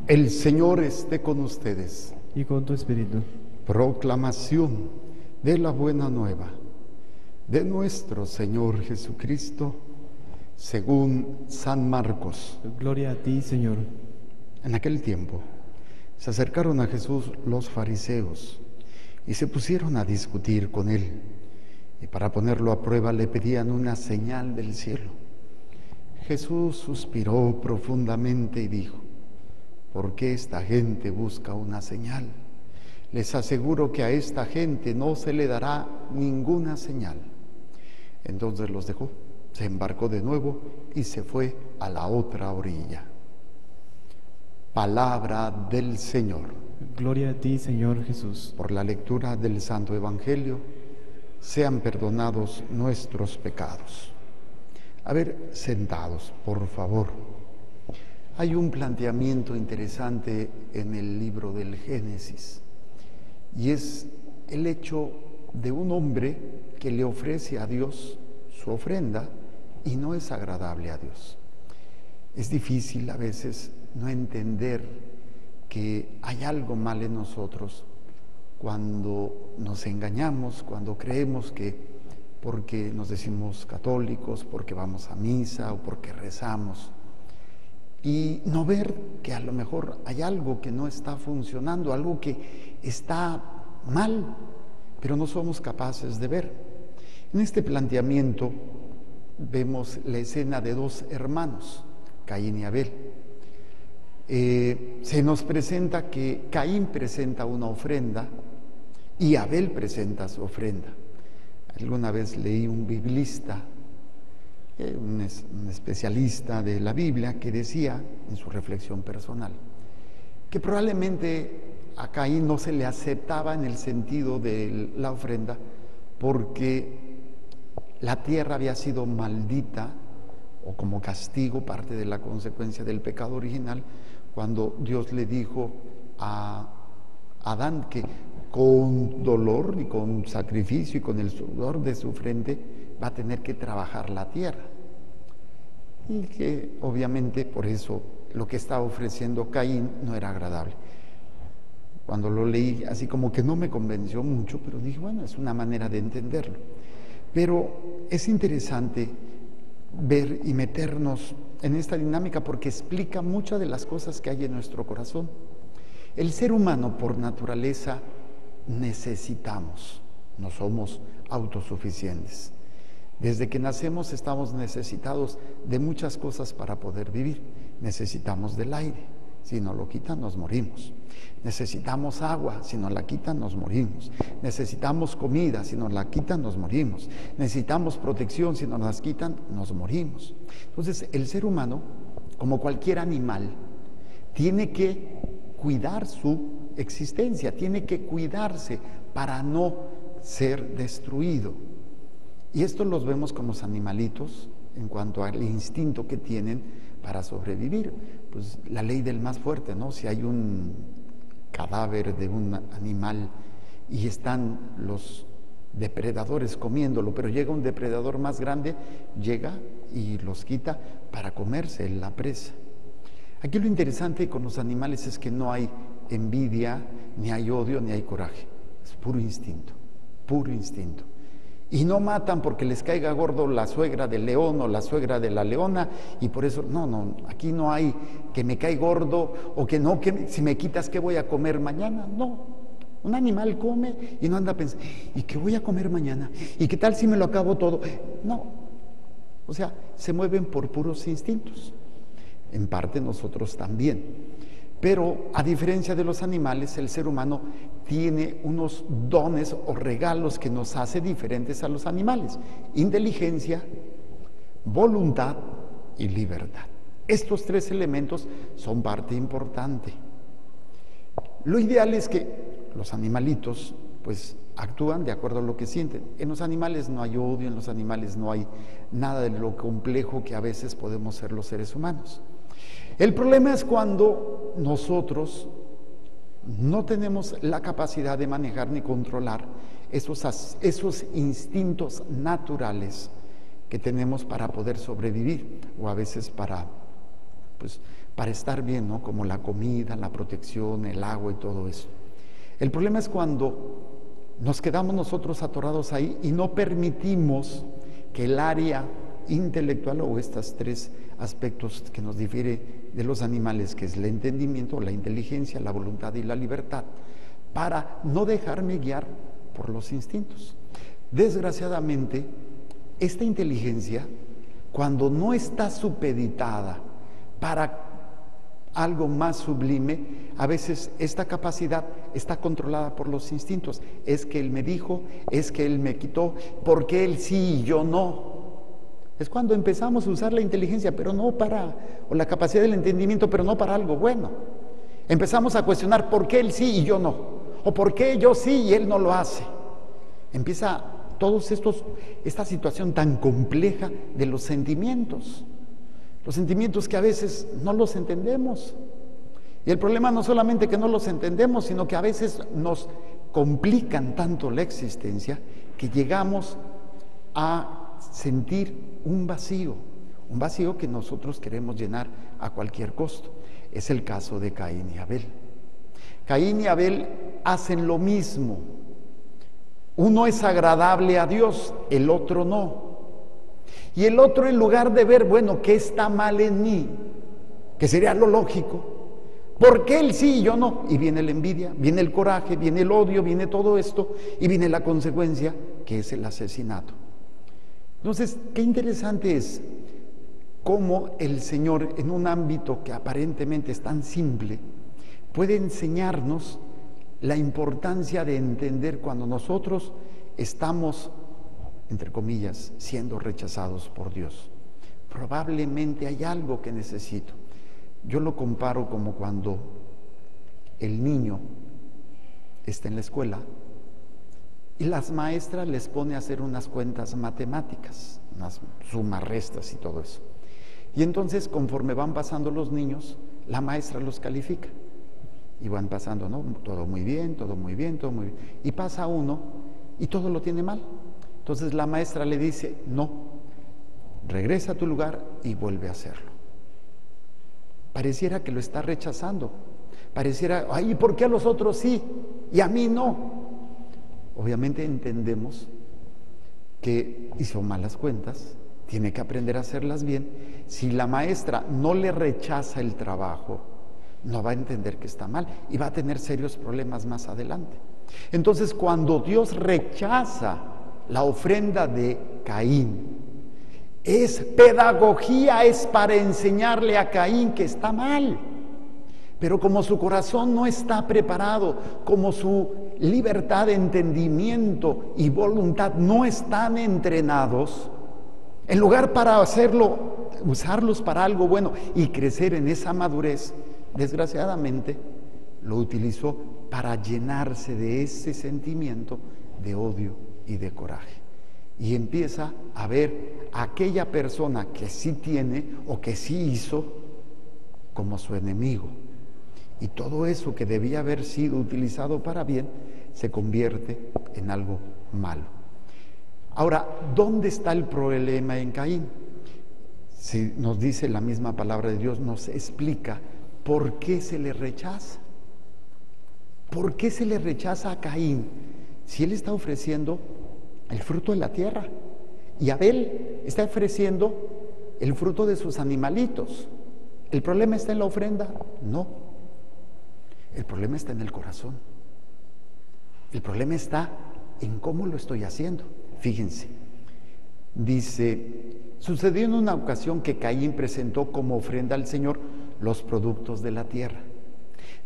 El Señor esté con ustedes. Y con tu espíritu. Proclamación de la buena nueva de nuestro Señor Jesucristo según San Marcos. Gloria a ti, Señor. En aquel tiempo se acercaron a Jesús los fariseos y se pusieron a discutir con él. Y para ponerlo a prueba le pedían una señal del cielo. Jesús suspiró profundamente y dijo: ¿por qué esta gente busca una señal? Les aseguro que a esta gente no se le dará ninguna señal. Entonces los dejó, se embarcó de nuevo y se fue a la otra orilla. Palabra del Señor. Gloria a ti, Señor Jesús. Por la lectura del Santo Evangelio, sean perdonados nuestros pecados. A ver, sentados, por favor. Hay un planteamiento interesante en el libro del Génesis, y es el hecho de un hombre que le ofrece a Dios su ofrenda y no es agradable a Dios. Es difícil a veces no entender que hay algo mal en nosotros cuando nos engañamos, cuando creemos que porque nos decimos católicos, porque vamos a misa o porque rezamos, y no ver que a lo mejor hay algo que no está funcionando, algo que está mal, pero no somos capaces de ver. En este planteamiento vemos la escena de dos hermanos, Caín y Abel. Se nos presenta que Caín presenta una ofrenda y Abel presenta su ofrenda. Alguna vez leí un biblista, un especialista de la Biblia, que decía en su reflexión personal que probablemente a Caín no se le aceptaba en el sentido de la ofrenda porque la tierra había sido maldita, o como castigo, parte de la consecuencia del pecado original, cuando Dios le dijo a Adán que con dolor y con sacrificio y con el sudor de su frente va a tener que trabajar la tierra. Y que obviamente por eso lo que estaba ofreciendo Caín no era agradable. Cuando lo leí, así como que no me convenció mucho, pero dije, bueno, es una manera de entenderlo. Pero es interesante ver y meternos en esta dinámica porque explica muchas de las cosas que hay en nuestro corazón. El ser humano por naturaleza necesitamos, no somos autosuficientes. Desde que nacemos estamos necesitados de muchas cosas para poder vivir. Necesitamos del aire, si nos lo quitan nos morimos. Necesitamos agua, si nos la quitan nos morimos. Necesitamos comida, si nos la quitan nos morimos. Necesitamos protección, si nos las quitan nos morimos. Entonces el ser humano, como cualquier animal, tiene que cuidar su existencia, tiene que cuidarse para no ser destruido. Y esto los vemos con los animalitos en cuanto al instinto que tienen para sobrevivir. Pues la ley del más fuerte, ¿no? Si hay un cadáver de un animal y están los depredadores comiéndolo, pero llega un depredador más grande, llega y los quita para comerse la presa. Aquí lo interesante con los animales es que no hay envidia, ni hay odio, ni hay coraje. Es puro instinto, puro instinto. Y no matan porque les caiga gordo la suegra del león o la suegra de la leona, y por eso, no, aquí no hay que me cae gordo o que no, que si me quitas, ¿qué voy a comer mañana? No, un animal come y no anda pensando, ¿y qué voy a comer mañana? ¿Y qué tal si me lo acabo todo? No, o sea, se mueven por puros instintos, en parte nosotros también. Pero a diferencia de los animales, el ser humano tiene unos dones o regalos que nos hace diferentes a los animales: inteligencia, voluntad y libertad. Estos tres elementos son parte importante. Lo ideal es que los animalitos pues actúan de acuerdo a lo que sienten. En los animales no hay odio, en los animales no hay nada de lo complejo que a veces podemos ser los seres humanos. El problema es cuando nosotros no tenemos la capacidad de manejar ni controlar esos instintos naturales que tenemos para poder sobrevivir, o a veces para estar bien, ¿no? Como la comida, la protección, el agua y todo eso. El problema es cuando nos quedamos nosotros atorados ahí y no permitimos que el área intelectual o estos tres aspectos que nos difiere de los animales, que es el entendimiento, la inteligencia, la voluntad y la libertad, para no dejarme guiar por los instintos. Desgraciadamente, esta inteligencia, cuando no está supeditada para algo más sublime, a veces esta capacidad está controlada por los instintos. Es que él me dijo, es que él me quitó, porque él sí y yo no. Es cuando empezamos a usar la inteligencia, pero no para, o la capacidad del entendimiento, pero no para algo bueno. Empezamos a cuestionar por qué él sí y yo no, o por qué yo sí y él no lo hace. Empieza esta situación tan compleja de los sentimientos que a veces no los entendemos. Y el problema no solamente que no los entendemos, sino que a veces nos complican tanto la existencia que llegamos a sentir un vacío que nosotros queremos llenar a cualquier costo. Es el caso de Caín y Abel. Caín y Abel hacen lo mismo. Uno es agradable a Dios, el otro no. Y el otro, en lugar de ver, bueno, ¿qué está mal en mí? Que sería lo lógico. ¿Por qué él sí y yo no? Y viene la envidia, viene el coraje, viene el odio, viene todo esto y viene la consecuencia, que es el asesinato. Entonces, qué interesante es cómo el Señor, en un ámbito que aparentemente es tan simple, puede enseñarnos la importancia de entender cuando nosotros estamos, entre comillas, siendo rechazados por Dios. Probablemente hay algo que necesito. Yo lo comparo como cuando el niño está en la escuela y las maestras les pone a hacer unas cuentas matemáticas, unas sumas, restas y todo eso. Y entonces, conforme van pasando los niños, la maestra los califica. Y van pasando, ¿no? Todo muy bien, todo muy bien, todo muy bien. Y pasa uno y todo lo tiene mal. Entonces la maestra le dice, no, regresa a tu lugar y vuelve a hacerlo. Pareciera que lo está rechazando. Pareciera, ay, ¿por qué a los otros sí y a mí no? Obviamente entendemos que hizo malas cuentas, tiene que aprender a hacerlas bien. Si la maestra no le rechaza el trabajo, no va a entender que está mal y va a tener serios problemas más adelante. Entonces, cuando Dios rechaza la ofrenda de Caín, es pedagogía, es para enseñarle a Caín que está mal. Pero como su corazón no está preparado, como su libertad de entendimiento y voluntad no están entrenados, en lugar para hacerlo, usarlos para algo bueno y crecer en esa madurez, desgraciadamente lo utilizó para llenarse de ese sentimiento de odio y de coraje. Y empieza a ver a aquella persona que sí tiene o que sí hizo como su enemigo. Y todo eso que debía haber sido utilizado para bien se convierte en algo malo. Ahora, ¿dónde está el problema en Caín? Si nos dice la misma palabra de Dios, nos explica por qué se le rechaza. ¿Por qué se le rechaza a Caín si él está ofreciendo el fruto de la tierra y Abel está ofreciendo el fruto de sus animalitos? ¿El problema está en la ofrenda? No. El problema está en el corazón. El problema está en cómo lo estoy haciendo. Fíjense, dice, sucedió en una ocasión que Caín presentó como ofrenda al Señor los productos de la tierra.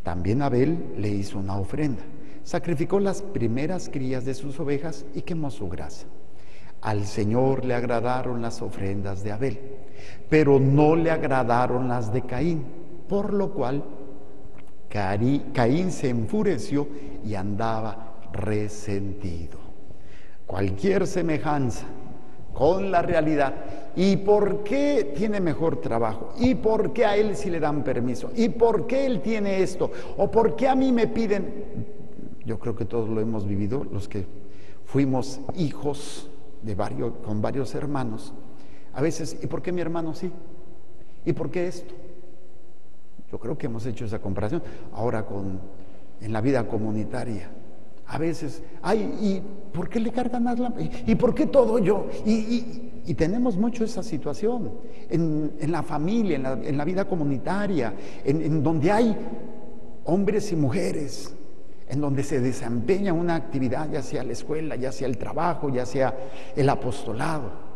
También Abel le hizo una ofrenda. Sacrificó las primeras crías de sus ovejas y quemó su grasa. Al Señor le agradaron las ofrendas de Abel, pero no le agradaron las de Caín, por lo cual Caín se enfureció y andaba resentido. Cualquier semejanza con la realidad. ¿Y por qué tiene mejor trabajo? ¿Y por qué a él sí le dan permiso? ¿Y por qué él tiene esto? ¿O por qué a mí me piden? Yo creo que todos lo hemos vivido, los que fuimos hijos con varios hermanos. A veces, ¿y por qué mi hermano sí? ¿Y por qué esto? Yo creo que hemos hecho esa comparación. Ahora en la vida comunitaria. A veces, ¿y por qué le cargan más ¿Y por qué todo yo? Y tenemos mucho esa situación en la familia, en la vida comunitaria, en donde hay hombres y mujeres, en donde se desempeña una actividad, ya sea la escuela, ya sea el trabajo, ya sea el apostolado.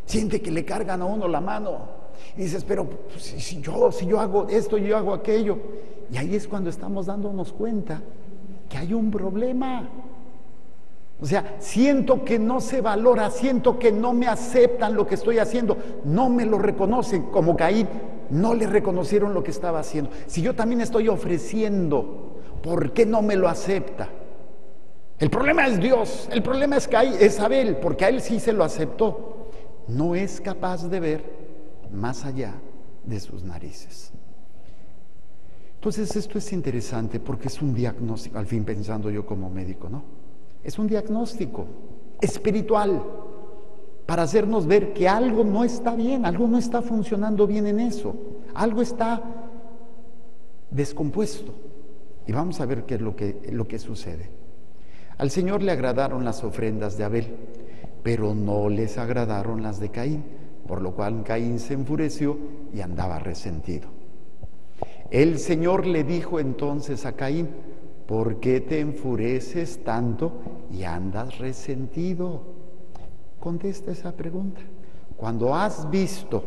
Siente que le cargan a uno la mano. Y dices, pero si yo hago esto, yo hago aquello. Y ahí es cuando estamos dándonos cuenta que hay un problema. O sea, siento que no se valora, siento que no me aceptan lo que estoy haciendo, no me lo reconocen, como Caín no le reconocieron lo que estaba haciendo. Si yo también estoy ofreciendo, ¿por qué no me lo acepta? El problema es Dios, el problema es Abel, porque a él sí se lo aceptó. No es capaz de ver más allá de sus narices. Entonces esto es interesante porque es un diagnóstico, al fin pensando yo como médico, ¿no? Es un diagnóstico espiritual para hacernos ver que algo no está bien, algo no está funcionando bien en eso, algo está descompuesto. Y vamos a ver qué es lo que sucede. Al Señor le agradaron las ofrendas de Abel, pero no les agradaron las de Caín, por lo cual Caín se enfureció y andaba resentido. El Señor le dijo entonces a Caín: ¿por qué te enfureces tanto y andas resentido? Contesta esa pregunta. Cuando has visto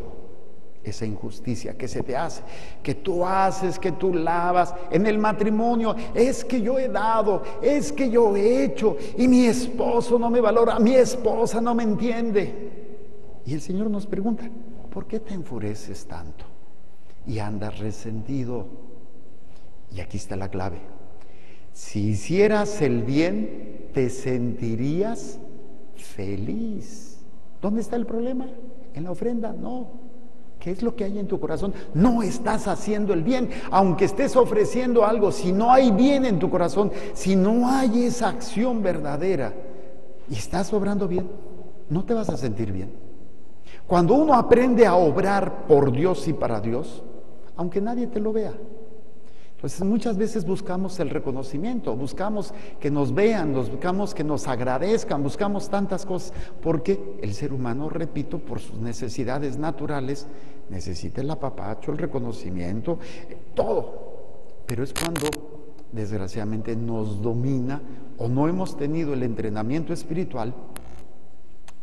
esa injusticia que se te hace, que tú haces, que tú lavas en el matrimonio, es que yo he dado, es que yo he hecho, y mi esposo no me valora, mi esposa no me entiende. Y el Señor nos pregunta: ¿por qué te enfureces tanto y andas resentido? Y aquí está la clave. Si hicieras el bien, te sentirías feliz. ¿Dónde está el problema? ¿En la ofrenda? No. ¿Qué es lo que hay en tu corazón? No estás haciendo el bien. Aunque estés ofreciendo algo, si no hay bien en tu corazón, si no hay esa acción verdadera y estás obrando bien, no te vas a sentir bien. Cuando uno aprende a obrar por Dios y para Dios, aunque nadie te lo vea, entonces muchas veces buscamos el reconocimiento, buscamos que nos vean, buscamos que nos agradezcan, buscamos tantas cosas, porque el ser humano, repito, por sus necesidades naturales, necesita el apapacho, el reconocimiento, todo. Pero es cuando, desgraciadamente, nos domina o no hemos tenido el entrenamiento espiritual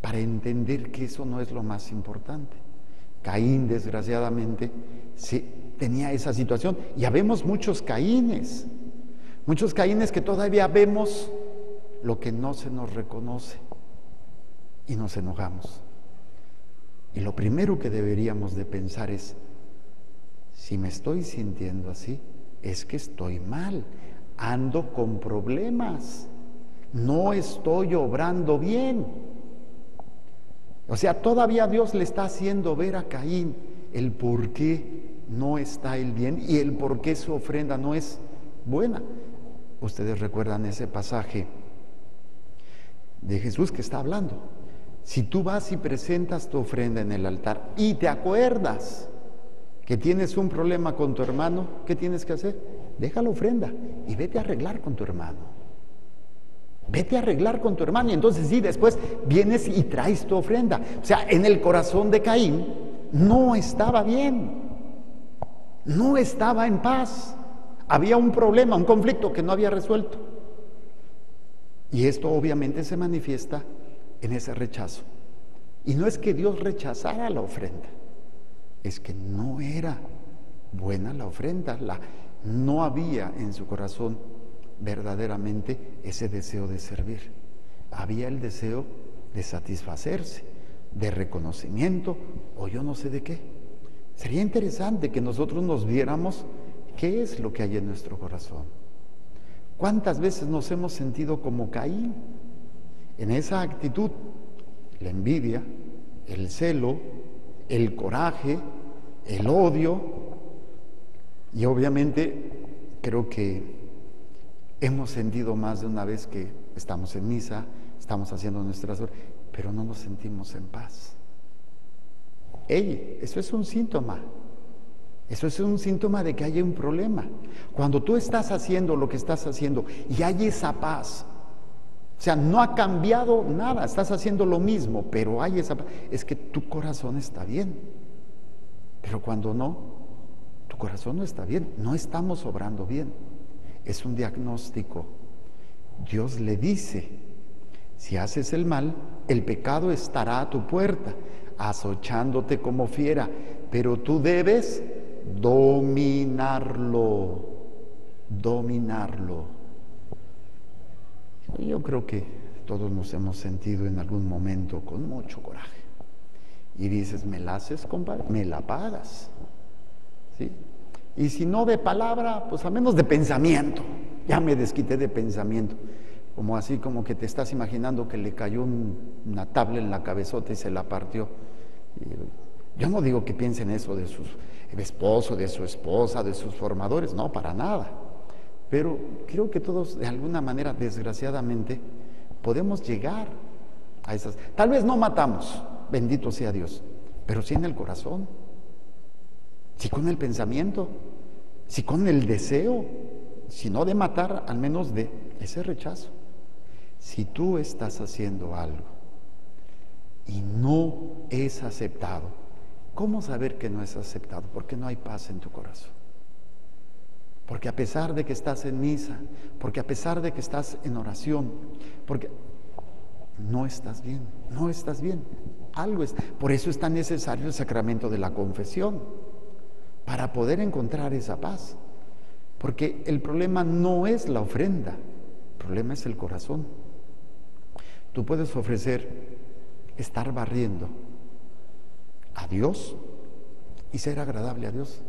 para entender que eso no es lo más importante. Caín, desgraciadamente, tenía esa situación. Ya vemos muchos Caínes que todavía vemos lo que no se nos reconoce y nos enojamos. Y lo primero que deberíamos de pensar es: si me estoy sintiendo así, es que estoy mal, ando con problemas, no estoy obrando bien. O sea, todavía Dios le está haciendo ver a Caín el por qué no está él bien y el por qué su ofrenda no es buena. Ustedes recuerdan ese pasaje de Jesús que está hablando. Si tú vas y presentas tu ofrenda en el altar y te acuerdas que tienes un problema con tu hermano, ¿qué tienes que hacer? Deja la ofrenda y vete a arreglar con tu hermano. Vete a arreglar con tu hermano y entonces sí, después vienes y traes tu ofrenda. O sea, en el corazón de Caín no estaba bien, no estaba en paz. Había un problema, un conflicto que no había resuelto. Y esto obviamente se manifiesta en ese rechazo. Y no es que Dios rechazara la ofrenda, es que no era buena la ofrenda, no había en su corazón verdaderamente ese deseo de servir. Había el deseo de satisfacerse, de reconocimiento o yo no sé de qué. Sería interesante que nosotros nos viéramos qué es lo que hay en nuestro corazón. ¿Cuántas veces nos hemos sentido como Caín? En esa actitud, la envidia, el celo, el coraje, el odio, y obviamente creo que hemos sentido más de una vez que estamos en misa, estamos haciendo nuestras oraciones, pero no nos sentimos en paz. Eso es un síntoma. Eso es un síntoma de que hay un problema. Cuando tú estás haciendo lo que estás haciendo y hay esa paz, o sea, no ha cambiado nada, estás haciendo lo mismo, pero hay esa paz, es que tu corazón está bien. Pero cuando no, tu corazón no está bien, no estamos obrando bien. Es un diagnóstico. Dios le dice, si haces el mal, el pecado estará a tu puerta, acechándote como fiera, pero tú debes dominarlo. Yo creo que todos nos hemos sentido en algún momento con mucho coraje. Y dices, me la haces, compadre, me la pagas. ¿Sí? Y si no de palabra, pues al menos de pensamiento. Ya me desquité de pensamiento. Como así, como que te estás imaginando que le cayó una tabla en la cabezota y se la partió. Y yo no digo que piensen eso de su esposo, de su esposa, de sus formadores, no, para nada. Pero creo que todos, de alguna manera, desgraciadamente, podemos llegar a esas. Tal vez no matamos, bendito sea Dios, pero sí en el corazón, sí con el pensamiento, sí con el deseo, si no de matar, al menos de ese rechazo. Si tú estás haciendo algo y no es aceptado, ¿cómo saber que no es aceptado? Porque no hay paz en tu corazón. Porque a pesar de que estás en misa, porque a pesar de que estás en oración, porque no estás bien, no estás bien. Algo es. Por eso es tan necesario el sacramento de la confesión, para poder encontrar esa paz. Porque el problema no es la ofrenda, el problema es el corazón. Tú puedes ofrecer estar barriendo a Dios y ser agradable a Dios.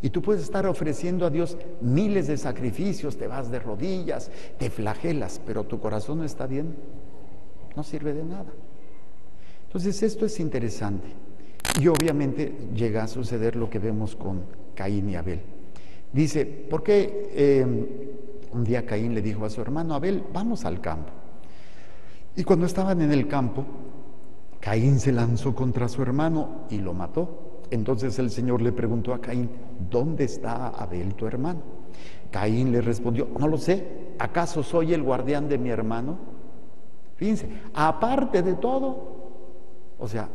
Y tú puedes estar ofreciendo a Dios miles de sacrificios, te vas de rodillas, te flagelas, pero tu corazón no está bien, no sirve de nada. Entonces esto es interesante. Y obviamente llega a suceder lo que vemos con Caín y Abel. Dice, ¿por qué un día Caín le dijo a su hermano Abel, vamos al campo? Y cuando estaban en el campo, Caín se lanzó contra su hermano y lo mató. Entonces el Señor le preguntó a Caín, ¿dónde está Abel tu hermano? Caín le respondió, no lo sé, ¿acaso soy el guardián de mi hermano? Fíjense, aparte de todo, o sea,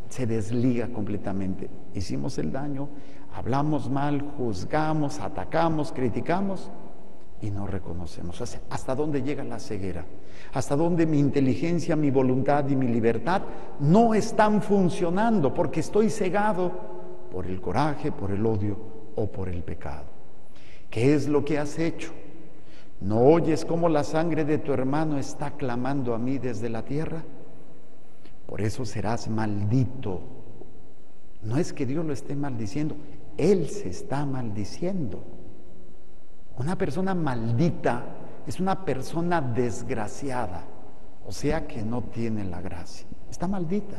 se desliga completamente. Hicimos el daño, hablamos mal, juzgamos, atacamos, criticamos y no reconocemos. O sea, ¿hasta dónde llega la ceguera? ¿Hasta dónde mi inteligencia, mi voluntad y mi libertad no están funcionando porque estoy cegado por el coraje, por el odio o por el pecado? ¿Qué es lo que has hecho? ¿No oyes cómo la sangre de tu hermano está clamando a mí desde la tierra? Por eso serás maldito. No es que Dios lo esté maldiciendo, Él se está maldiciendo. Una persona maldita es una persona desgraciada, o sea que no tiene la gracia, está maldita.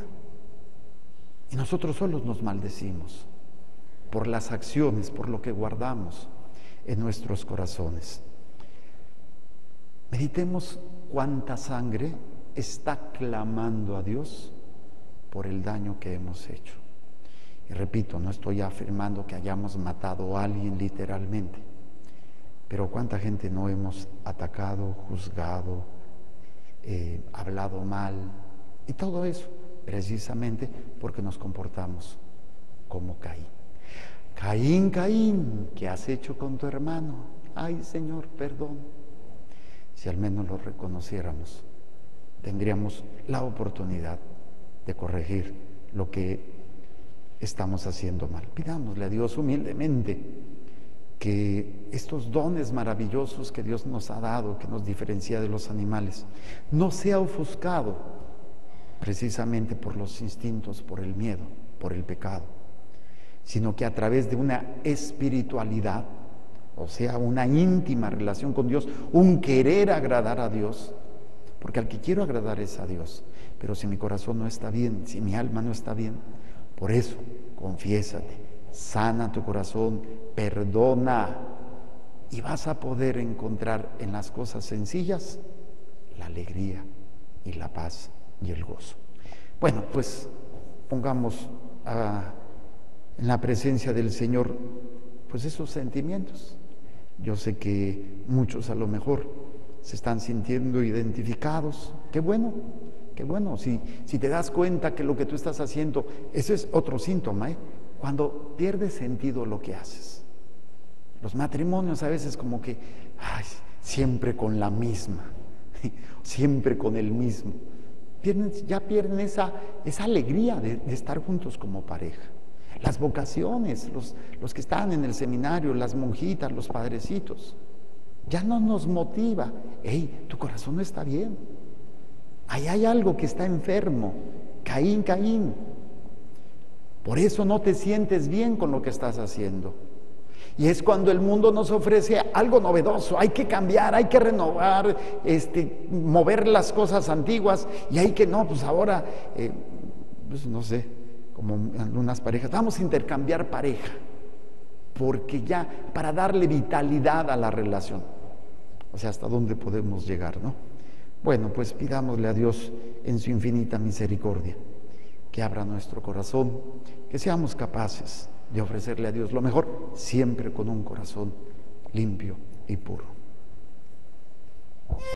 Y nosotros solos nos maldecimos por las acciones, por lo que guardamos en nuestros corazones. Meditemos cuánta sangre está clamando a Dios por el daño que hemos hecho. Y repito, no estoy afirmando que hayamos matado a alguien literalmente, pero cuánta gente no hemos atacado, juzgado, hablado mal, y todo eso precisamente porque nos comportamos como Caín. Caín, Caín, ¿qué has hecho con tu hermano? Ay, Señor, perdón. Si al menos lo reconociéramos, tendríamos la oportunidad de corregir lo que estamos haciendo mal. Pidámosle a Dios humildemente que estos dones maravillosos que Dios nos ha dado, que nos diferencia de los animales, no sea ofuscado precisamente por los instintos, por el miedo, por el pecado, sino que a través de una espiritualidad, o sea, una íntima relación con Dios, un querer agradar a Dios, porque al que quiero agradar es a Dios, pero si mi corazón no está bien, si mi alma no está bien, por eso, confiésate, sana tu corazón, perdona, y vas a poder encontrar en las cosas sencillas la alegría y la paz y el gozo. Bueno, pues pongamos en la presencia del Señor pues esos sentimientos. Yo sé que muchos a lo mejor se están sintiendo identificados. Qué bueno, qué bueno. Si te das cuenta que lo que tú estás haciendo, eso es otro síntoma, cuando pierde sentido lo que haces. Los matrimonios a veces como que, siempre con la misma, siempre con el mismo. Ya pierden esa alegría de estar juntos como pareja. Las vocaciones, los que están en el seminario, las monjitas, los padrecitos, ya no nos motiva. Hey, tu corazón no está bien. Ahí hay algo que está enfermo. Caín, Caín. Por eso no te sientes bien con lo que estás haciendo. Y es cuando el mundo nos ofrece algo novedoso. Hay que cambiar, hay que renovar, mover las cosas antiguas. Y hay que, no, pues ahora, pues no sé, como en algunas parejas, vamos a intercambiar pareja. Porque ya, para darle vitalidad a la relación. O sea, hasta dónde podemos llegar, ¿no? Bueno, pues pidámosle a Dios en su infinita misericordia que abra nuestro corazón, que seamos capaces de ofrecerle a Dios lo mejor, siempre con un corazón limpio y puro.